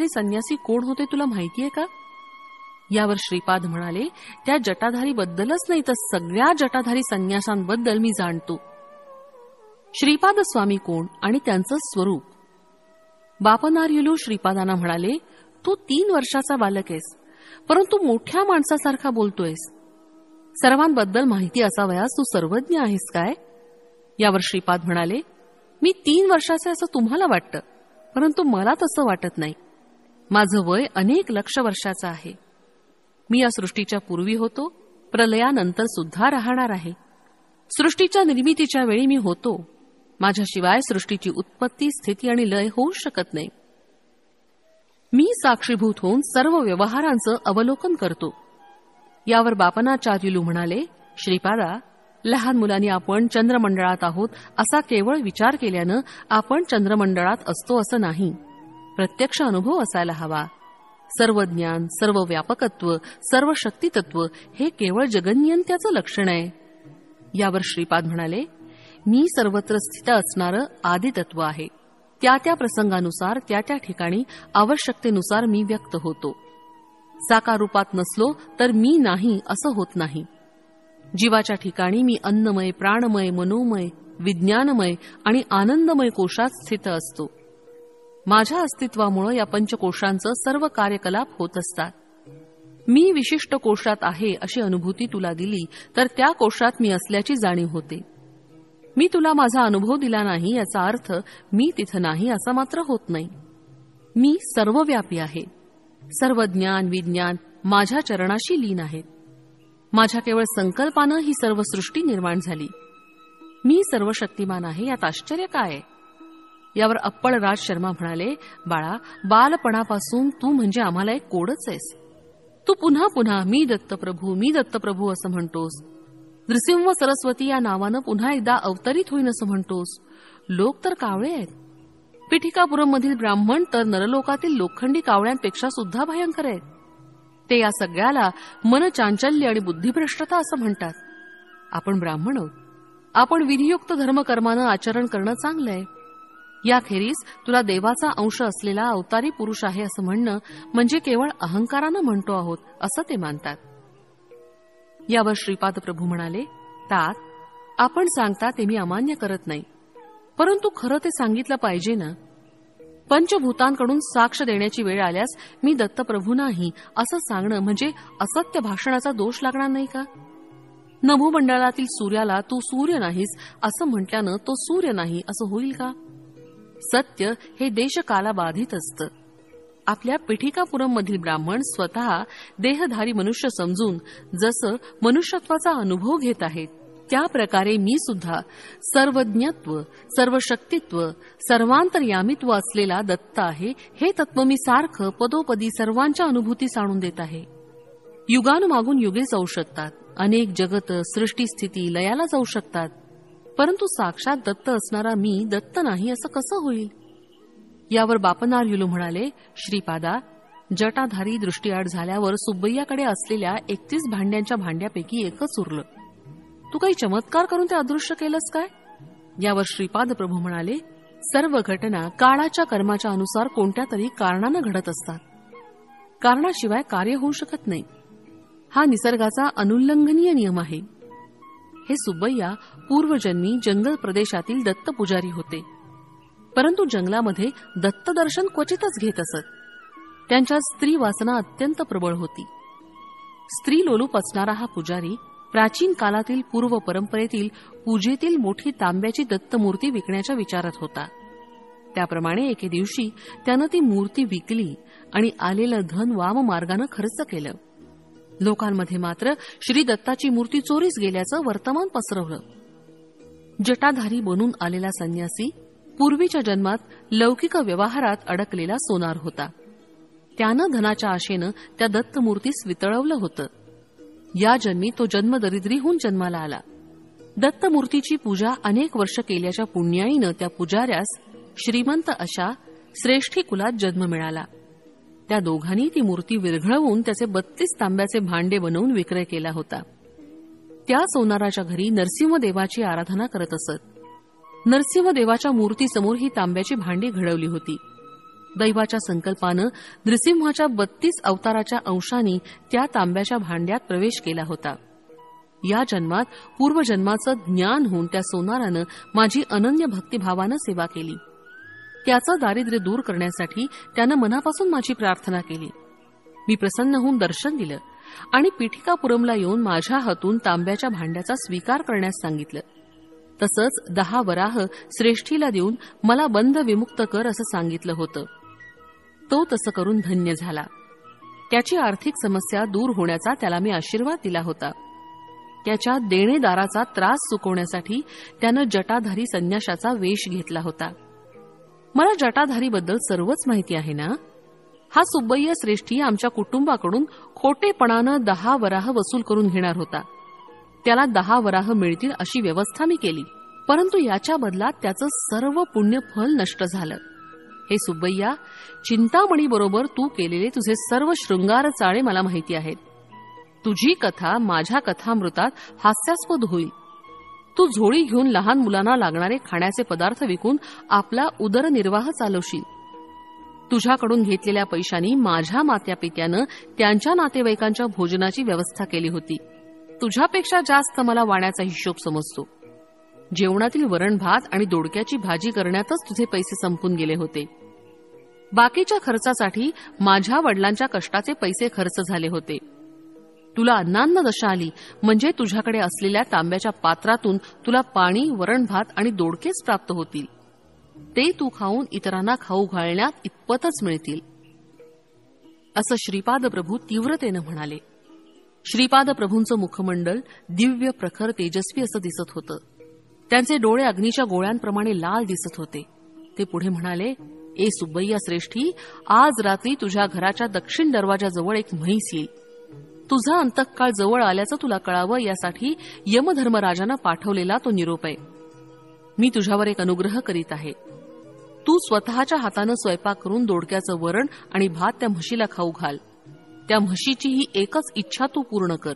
जटाधारी संन्यासी कोण होते तुला माहितीये का? यावर श्रीपाद म्हणाले, त्या जटाधारी बद्दलच नाही तर सगळ्या जटाधारी संन्यासांबद्दल मी जाणतो. श्रीपाद स्वामी कोण आणि त्यांचं स्वरूप? बापनार्युलू श्रीपादांना म्हणाले, तू 3 वर्षाचा बालक आहेस, परंतु मोठ्या माणसासारखा बोलतोयस. सर्वांबद्दल माहिती असावयास तू सर्वज्ञ आहेस काय? यावर श्रीपाद म्हणाले, मी 3 वर्षाचे असं तुम्हाला वाटतं, परंतु मला तसं वाटत नाही. माझं वय अनेक लक्ष वर्षाचं आहे. मी या सृष्टीच्या पूर्वी होतो, प्रलयानंतर सुद्धा राहणार आहे. सृष्टीच्या निर्मितीच्या वेळी मी होतो. माझ्याशिवाय सृष्टीची उत्पत्ती, स्थिती आणि लय होऊ शकत नाही. मी साक्षीभूत होऊन सर्व व्यवहारांचं अवलोकन करतो. यावर बापनाचार्युलू म्हणाले, श्रीपादा, लहान मुलांनी आपण चंद्रमंडळात आहोत असा केवळ विचार केल्यानं आपण चंद्रमंडळात असतो असं नाही. प्रत्यक्ष अनुभव असायला हवा. सर्व ज्ञान, सर्व व्यापकत्व, सर्व शक्तितत्व हे केवळ जगन्यंत्याचं लक्षण आहे. यावर श्रीपाद म्हणाले, मी सर्वत्र स्थित असणारं आदितत्व आहे. त्या त्या प्रसंगानुसार, त्या त्या ठिकाणी आवश्यकतेनुसार मी व्यक्त होतो. साकार रूपात नसलो तर मी नाही असं होत नाही. जीवाच्या ठिकाणी मी अन्नमय, प्राणमय, मनोमय, विज्ञानमय आणि आनंदमय कोशात स्थित असतो. माझ्या अस्तित्वामुळे या पंचकोशांचं सर्व कार्यकलाप होत असतात. मी विशिष्ट कोशात आहे अशी अनुभूती तुला दिली तर त्या कोशात मी असल्याची जाणीव होते. मी तुला माझा अनुभव दिला नाही याचा अर्थ मी तिथं नाही असा मात्र होत नाही. मी सर्वव्यापी आहे. सर्व ज्ञान, विज्ञान माझ्या चरणाशी लीन आहेत. माझ्या केवळ संकल्पानं ही सर्व सृष्टी निर्माण झाली. मी सर्वशक्तिमान आहे, यात आश्चर्य काय आहे? यावर अप्पळराज शर्मा म्हणाले, बाळा, बालपणापासून तू म्हणजे आम्हाला एक कोडच आहेस. तू पुन्हा पुन्हा मी दत्तप्रभू, मी दत्तप्रभू असं म्हणतोस. नृसिंह सरस्वती या नावानं पुन्हा एकदा अवतरित होईन असं म्हणतोस. लोक तर कावळे आहेत. पिठिकापुरममधील ब्राह्मण तर नरलोकातील लोखंडी कावळ्यांपेक्षा सुद्धा भयंकर आहेत. ते या सगळ्याला मनचांचल्य आणि बुद्धिभ्रष्टता असं म्हणतात. आपण ब्राह्मण आहोत. आपण विधियुक्त धर्मकर्मानं आचरण करणं चांगलं आहे. याखेरीज तुला देवाचा अंश असलेला अवतारी पुरुष आहे असं म्हणणं म्हणजे केवळ अहंकारानं म्हणतो आहोत असं ते मानतात. यावर श्रीपाद प्रभू म्हणाले, तात, आपण सांगता ते मी अमान्य करत नाही, परंतु खरं ते सांगितलं पाहिजे ना. पंचभूतांकडून साक्ष देण्याची वेळ आल्यास मी दत्तप्रभू नाही असं सांगणं म्हणजे असत्य भाषणाचा दोष लागणार नाही का? नभोमंडळातील सूर्याला तू सूर्य नाहीस असं म्हटल्यानं तो सूर्य नाही असं होईल का? सत्य हे देशकालाबाधित असतं. आपल्या पिठिकापुरममधील ब्राह्मण स्वतः देहधारी मनुष्य समजून जसं मनुष्यत्वाचा अनुभव घेत आहेत, त्या प्रकारे मी सुद्धा सर्वज्ञत्व, सर्वशक्तित्व, सर्वांतर्यामित्व असलेला दत्त आहे हे तत्व मी सारखं पदोपदी सर्वांच्या अनुभूती आणून देत आहे. युगानुमागून युगे जाऊ शकतात. अनेक जगत, सृष्टी, स्थिती लयाला जाऊ शकतात, परंतु साक्षात दत्त असणारा मी दत्त नाही असं कसं होईल? यावर बापनार्युलू म्हणाले, श्रीपादा, जटाधारी दृष्टीआड झाल्यावर सुब्बय्याकडे असलेल्या 31 भांड्यांच्या भांड्यापैकी एकच उरलं. तू काही चमत्कार करून ते अदृश्य केलंस काय? यावर श्रीपाद प्रभू म्हणाले, सर्व घटना काळाच्या कर्माच्या अनुसार कोणत्या तरी कारणानं घडत असतात. कारणाशिवाय कार्य होऊ शकत नाही. हा निसर्गाचा अनुल्लंघनीय नियम आहे. हे सुब्बय्या पूर्वजन्मी जंगल प्रदेशातील दत्त पुजारी होते, परंतु जंगलामध्ये दत्तदर्शन क्वचितच घेत असत. त्यांच्या स्त्री वासना अत्यंत प्रबळ होती. स्त्री लोलूप असणारा हा पुजारी प्राचीन कालातील पूर्व परंपरेतील पूजेतील मोठी तांब्याची दत्तमूर्ती विकण्याच्या विचारात होता. त्याप्रमाणे एके दिवशी त्यानं ती मूर्ती विकली आणि आलेलं धन वाममार्गानं खर्च केलं. लोकांमध्ये मात्र श्री दत्ताची मूर्ती चोरीस गेल्याचं वर्तमान पसरवलं. जटाधारी बनून आलेला संन्यासी पूर्वीच्या जन्मात लौकिक व्यवहारात अडकलेला सोनार होता. त्यानं धनाच्या आशेनं त्या दत्तमूर्तीस वितळवलं होतं. या जन्मी तो जन्मदरिद्री होऊन जन्माला आला. दत्तमूर्तीची पूजा अनेक वर्ष केल्याच्या पुण्याईनं त्या पुजाऱ्यास श्रीमंत अशा श्रेष्ठी कुलात जन्म मिळाला. त्या दोघांनी ती मूर्ती विरघळवून त्याचे 32 तांब्याचे भांडे बनवून विक्रय केला होता. त्या सोनाराच्या घरी नरसिंहदेवाची आराधना करत असत. नरसिंहदेवाच्या मूर्तीसमोर ही तांब्याची भांडी घडवली होती. दैवाच्या संकल्पानं नृसिंहाच्या 32 अवताराच्या अंशांनी त्या तांब्याच्या भांड्यात प्रवेश केला होता. या जन्मात पूर्वजन्माचं ज्ञान होऊन त्या सोनारानं माझी अनन्य भक्तिभावानं सेवा केली. त्याचं दारिद्र्य दूर करण्यासाठी त्यानं मनापासून माझी प्रार्थना केली. मी प्रसन्न होऊन दर्शन दिलं आणि पीठिकापुरमला येऊन माझ्या हातून तांब्याच्या भांड्याचा स्वीकार करण्यास सांगितलं. तसंच 10 वराह श्रेष्ठीला देऊन मला बंध विमुक्त कर असं सांगितलं होतं. तो तसं करून धन्य झाला. त्याची आर्थिक समस्या दूर होण्याचा त्याला मी आशीर्वाद दिला होता. त्याच्या देणेदाराचा त्रास चुकवण्यासाठी त्यानं जटाधारी संन्याशाचा वेश घेतला होता. मला जटाधारीबद्दल सर्वच माहिती आहे ना. हा सुब्बय्य श्रेष्ठी आमच्या कुटुंबाकडून खोटेपणानं 10 वराह वसूल करून घेणार होता. त्याला 10 वराह मिळतील अशी व्यवस्था मी केली, परंतु याच्या बदलात त्याचं सर्व पुण्यफल नष्ट झालं. हे सुब्बय्या, चिंतामणीबरोबर तू केलेले तुझे सर्व शृंगार चाळे मला माहिती आहेत. तुझी कथा माझ्या कथामृतात हास्यास्पद होईल. तू झोळी घेऊन लहान मुलांना लागणारे खाण्याचे पदार्थ विकून आपला उदरनिर्वाह चालवशील. तुझ्याकडून घेतलेल्या पैशांनी माझ्या मात्यापित्यानं त्यांच्या नातेवाईकांच्या भोजनाची व्यवस्था केली होती. तुझ्यापेक्षा जास्त मला वाण्याचा हिशोब समजतो. जेवणातील वरण भात आणि दोडक्याची भाजी करण्यातच तुझे पैसे संपून गेले होते. बाकीच्या खर्चासाठी माझ्या वडिलांच्या कष्टाचे पैसे खर्च झाले होते. तुला अन्नान्न दशा आली म्हणजे तुझ्याकडे असलेल्या तांब्याच्या पात्रातून तुला पाणी, वरण भात आणि दोडकेच प्राप्त होतील. ते तू खाऊन इतरांना खाऊ घालण्यात इतपतच मिळतील, असं श्रीपाद प्रभू तीव्रतेनं म्हणाले. श्रीपाद प्रभूंचं मुखमंडल दिव्य, प्रखर, तेजस्वी असं दिसत होतं. त्यांचे डोळे अग्नीच्या गोळ्यांप्रमाणे लाल दिसत होते. ते पुढे म्हणाले, ए सुब्बय्या श्रेष्ठी, आज रात्री तुझ्या घराच्या दक्षिण दरवाजाजवळ एक म्हैस येईल. तुझा अंतकाळ जवळ आल्याचं तुला कळावं यासाठी यमधर्मराजानं पाठवलेला तो निरोप आहे. मी तुझ्यावर एक अनुग्रह करीत आहे. तू स्वतःच्या हातानं स्वयंपाक करून दोडक्याचं वरण आणि भात त्या म्हशीला खाऊ घाल. त्या म्हशीची ही एकच इच्छा तू पूर्ण कर.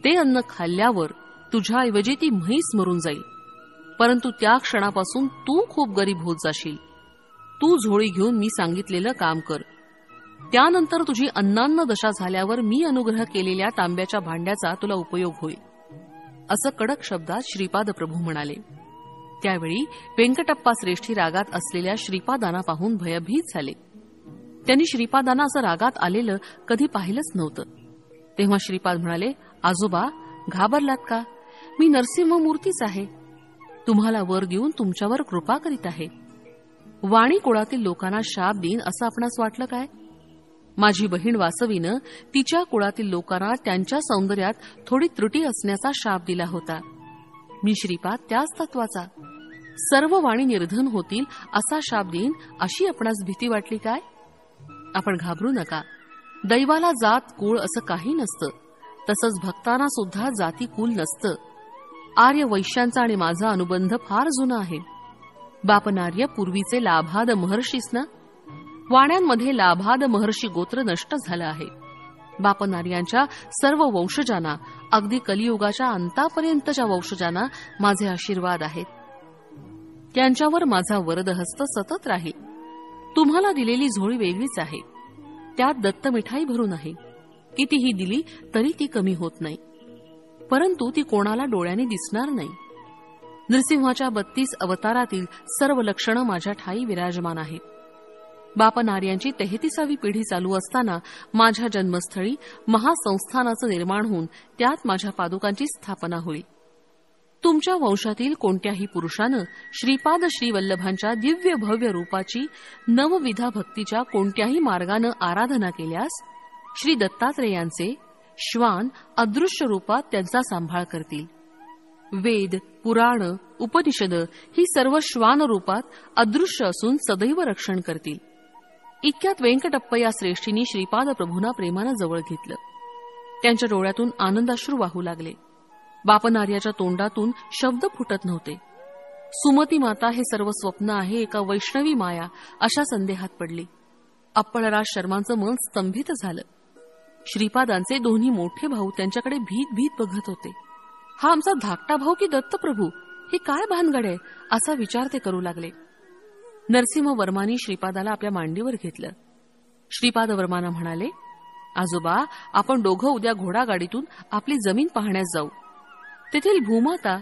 ते अन्न खाल्ल्यावर तुझ्याऐवजी ती म्हैस मरून जाईल, परंतु त्या क्षणापासून तू खूप गरीब होत जाशील. तू झोळी घेऊन मी सांगितलेलं काम कर. त्यानंतर तुझी अन्नान्न दशा झाल्यावर मी अनुग्रह केलेल्या तांब्याच्या भांड्याचा तुला उपयोग होईल, असं कडक शब्दात श्रीपाद प्रभू म्हणाले. त्यावेळी व्यंकटप्पा श्रेष्ठी रागात असलेल्या श्रीपादांना पाहून भयभीत झाले. त्यांनी श्रीपादांना असं रागात आलेलं कधी पाहिलंच नव्हतं. तेव्हा श्रीपाद म्हणाले, आजोबा, घाबरलात का? मी नरसिंहमूर्तीच आहे. तुम्हाला वर देऊन तुमच्यावर कृपा करीत आहे. वाणी कुळातील लोकांना शाप देईन असं आपणास वाटलं काय? माझी बहीण वासवीनं तिच्या कुळातील लोकांना त्यांच्या सौंदर्यात थोडी त्रुटी असण्याचा शाप दिला होता. मी श्रीपाद त्याच तत्वाचा. सर्व वाणी निर्धन होतील असा शाप देईन अशी आपणास भीती वाटली काय? आपण घाबरू नका. दैवाला जात कुळ असं काही नसतं. तसंच भक्तांना सुद्धा जाती कुल नसतं. आर्य वैश्यांचा आणि माझा अनुबंध फार जुना आहे. बापनार्य पूर्वीचे लाभाद महर्षीच ना. वाण्यांमध्ये लाभाद महर्षी गोत्र नष्ट झालं आहे. बापनार्यांच्या सर्व वंशजांना, अगदी कलियुगाच्या अंतापर्यंतच्या वंशजांना माझे आशीर्वाद आहेत. त्यांच्यावर माझा वरदहस्त सतत राहील. तुम्हाला दिलेली झोळी वेगळीच आहे. त्यात दत्त मिठाई भरून आहे. कितीही दिली तरी ती कमी होत नाही, परंतु ती कोणाला डोळ्याने दिसणार नाही. नृसिंहाच्या 32 अवतारातील सर्व लक्षणं माझ्या ठाई विराजमान आहेत. बापनार्यांची 33वी पिढी चालू असताना माझ्या जन्मस्थळी महासंस्थानाचं निर्माण होऊन त्यात माझ्या पादुकांची स्थापना होईल. तुमच्या वंशातील कोणत्याही पुरुषानं श्रीपाद श्रीवल्लभांच्या दिव्य भव्य रूपाची नवविधा भक्तीच्या कोणत्याही मार्गानं आराधना केल्यास श्री दत्तात्रेयांचे श्वान अदृश्य रूपात त्यांचा सांभाळ करतील. वेद, पुराण, उपनिषद ही सर्व श्वान रूपात अदृश्य असून सदैव रक्षण करतील. इतक्यात व्यंकटप्पा या श्रेष्ठींनी श्रीपाद प्रभूंना प्रेमानं जवळ घेतलं. त्यांच्या डोळ्यातून आनंदाश्रू वाहू लागले. बापनार्याच्या तोंडातून शब्द फुटत नव्हते. सुमती माता हे सर्व स्वप्न आहे एका वैष्णवी माया अशा संदेहात पडली. अप्पळराज शर्मांचं मन स्तंभित झालं. श्रीपादांचे दोन्ही मोठे भाऊ त्यांच्याकडे भीत भीत बघत होते. हा आमचा धाकटा भाऊ की दत्तप्रभू? हे काय भानगड आहे असा विचार ते करू लागले. नरसिंहवर्मांनी श्रीपादाला आपल्या मांडीवर घेतलं. श्रीपाद वर्मांना म्हणाले, आजोबा, आपण दोघं उद्या घोडागाडीतून आपली जमीन पाहण्यास जाऊ. तेथील भूमाता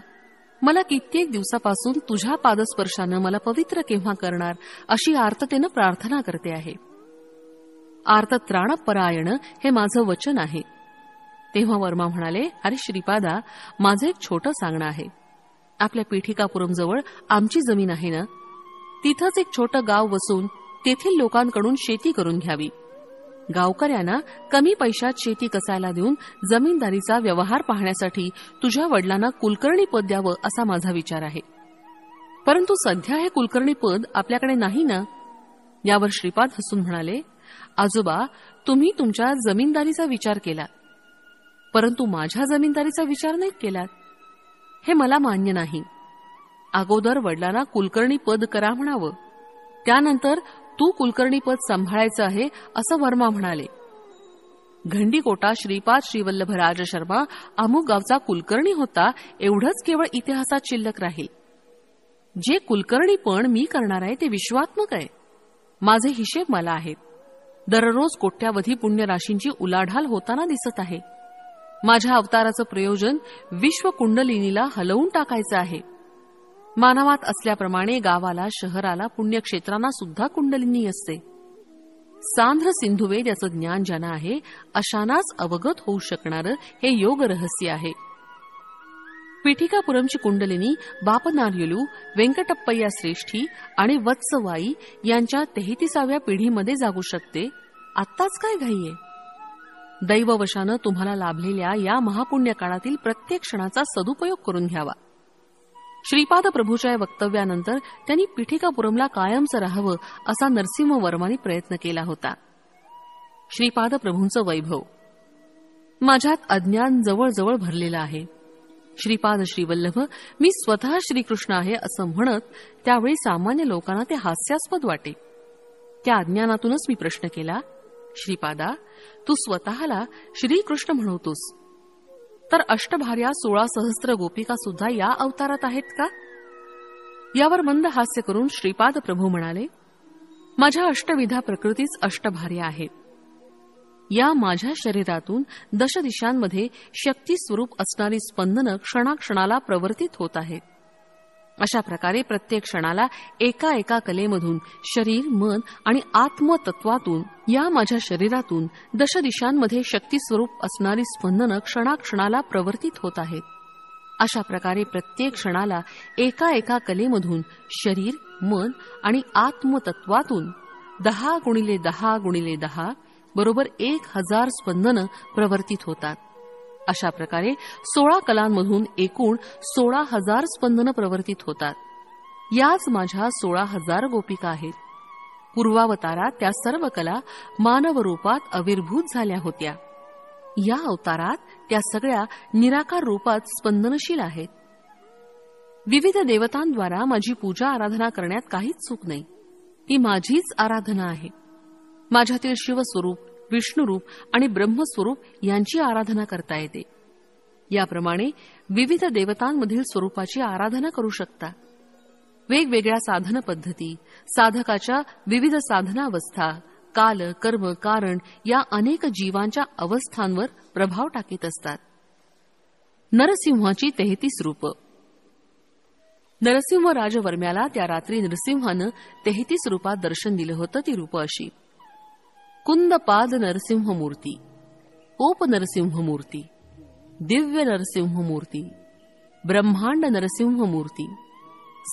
मला कित्येक दिवसापासून तुझ्या पादस्पर्शानं मला पवित्र केव्हा करणार अशी आर्ततेनं प्रार्थना करते आहे. आर्तत्राणपरायण हे माझं वचन आहे. तेव्हा वर्मा म्हणाले, अरे श्रीपादा, माझं एक छोटं सांगणं आहे. आपल्या पीठिकापुरमजवळ आमची जमीन आहे ना, तिथंच एक छोटं गाव वसून तेथील लोकांकडून शेती करून घ्यावी. गावकऱ्यांना कमी पैशात शेती कसायला देऊन जमीनदारीचा व्यवहार पाहण्यासाठी तुझ्या वडिलांना कुलकर्णी पद द्यावं असा माझा विचार आहे. परंतु सध्या हे कुलकर्णी पद आपल्याकडे नाही ना. यावर श्रीपाद हसून म्हणाले, आजोबा, तुम्ही तुमच्या जमीनदारीचा विचार केला, परंतु माझ्या जमीनदारीचा विचार नाही केलात. हे मला मान्य नाही. अगोदर वडिलांना कुलकर्णी पद करा म्हणावं, त्यानंतर तू कुलकर्णी पद सांभाळायचं आहे असं वर्मा म्हणाले. घंडीकोटा श्रीपाद श्रीवल्लभराज शर्मा अमुक गावचा कुलकर्णी होता एवढंच केवळ इतिहासात शिल्लक राहील. जे कुलकर्णीपण मी करणार आहे ते विश्वात्मक आहे. माझे हिशेब मला आहेत. दररोज कोट्यावधी पुण्यराशींची उलाढाल होताना दिसत आहे. माझ्या अवताराचं प्रयोजन विश्वकुंडलिनीला हलवून टाकायचं आहे. मानवात असल्याप्रमाणे गावाला, शहराला, पुण्यक्षेत्रांना सुद्धा कुंडलिनी असते. सांध्र सिंधुवेद याचं ज्ञान ज्यांना आहे अशांनाच अवगत होऊ शकणारं हे योग रहस्य आहे. पीठिकापुरमची कुंडलिनी बापनार्युलू, व्यंकटप्पय्या श्रेष्ठी आणि वत्सवाई यांच्या 33व्या पिढीमध्ये जागू शकते. आत्ताच काय घाईये? दैववशानं तुम्हाला लाभलेल्या या महापुण्य काळातील प्रत्येक क्षणाचा सदुपयोग करून घ्यावा. श्रीपाद प्रभूच्या वक्तव्यानंतर त्यांनी पीठिकापुरमला कायमचं राहावं असा नरसिंहवर्मांनी प्रयत्न केला होता. श्रीपाद प्रभूंचं वैभव माझ्यात अज्ञान जवळजवळ भरलेलं आहे. श्रीपाद श्रीवल्लभ मी स्वतः श्रीकृष्ण आहे असं म्हणत त्यावेळी सामान्य लोकांना ते हास्यास्पद वाटे. त्या अज्ञानातूनच मी प्रश्न केला, श्रीपादा, तू स्वतःला श्रीकृष्ण म्हणवतोस, तर अष्टभार्या 16 सहस्त्र गोपिका सुद्धा या अवतारात आहेत का? यावर मंद हास्य करून श्रीपाद प्रभू म्हणाले, माझ्या अष्टविधा प्रकृतीच अष्टभार्या आहेत. या माझ्या शरीरातून दशदिशांमध्ये शक्ती स्वरूप असणारी स्पंदनं क्षणाक्षणाला प्रवर्तित होत आहेत. अशा प्रकारे प्रत्येक क्षणाला एका एका कलेमधून शरीर, मन आणि आत्मतत्वातून या माझ्या शरीरातून दशदिशांमध्ये शक्तीस्वरूप असणारी स्पंदनं क्षणाक्षणाला प्रवर्तित होत आहेत. अशा प्रकारे प्रत्येक क्षणाला एका एका कलेमधून शरीर, मन आणि आत्मतत्वातून 10 गुणिले 10 गुणिले 10 बरोबर 1000 स्पंदनं प्रवर्तित होतात. अशा प्रकारे 16 कलांमधून एकूण 16,000 स्पंदनं प्रवर्तित होतात. याच माझ्या 16,000 गोपिका आहेत. पूर्वावतारात त्या सर्व कला मानव रूपात आविर्भूत झाल्या होत्या. या अवतारात त्या सगळ्या निराकार रूपात स्पंदनशील आहेत. विविध देवतांद्वारा माझी पूजा आराधना करण्यात काहीच चूक नाही. ती माझीच आराधना आहे. माझ्यातील शिवस्वरूप, विष्णुरूप आणि ब्रह्मस्वरूप यांची आराधना करता येते. याप्रमाणे विविध देवतांमधील स्वरूपाची आराधना करू शकता. वेगवेगळ्या साधन पद्धती, साधकाच्या विविध साधनावस्था, काल, कर्म, कारण या अनेक जीवांच्या अवस्थांवर प्रभाव टाकीत असतात. नरसिंहाची 33 रूप. नरसिंह राजवर्म्याला त्या रात्री नरसिंहानं 33 रूपात दर्शन दिलं होतं. ती रूप अशी: कुंदपाद नरसिंहमूर्ती, ओप नरसिंहमूर्ती, दिव्य नरसिंहमूर्ती, ब्रह्मांड नरसिंहमूर्ती,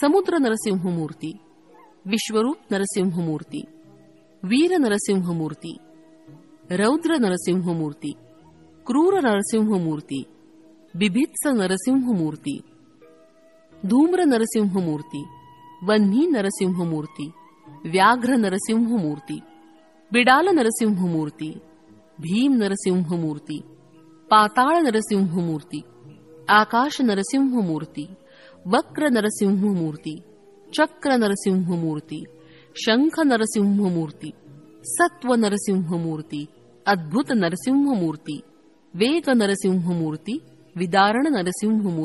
समुद्र नरसिंहमूर्ती, विश्वरूप नरसिंहमूर्ती, वीर नरसिंहमूर्ती, रौद्र नरसिंहमूर्ती, क्रूर नरसिंहमूर्ती, बिभित्स नरसिंहमूर्ती, धूम्र नरसिंहमूर्ती, वन्ही नरसिंहमूर्ती, व्याघ्र नरसिंहमूर्ती, बिडाल नरसिंहमूर्ती, भीम नरसिंहमूर्ती, पाताळ नरसिंहमूर्ती, आकाश नरसिंहमूर्ती, वक्र नरसिंहमूर्ती, चक्र नरसिंहमूर्ती, शंख नरसिंहमूर्ती, सत्व नरसिंहमूर्ती, अद्भुत नरसिंहमूर्ती, वेग नरसिंहमूर्ती, विदारण नरसिंहमूर्ती.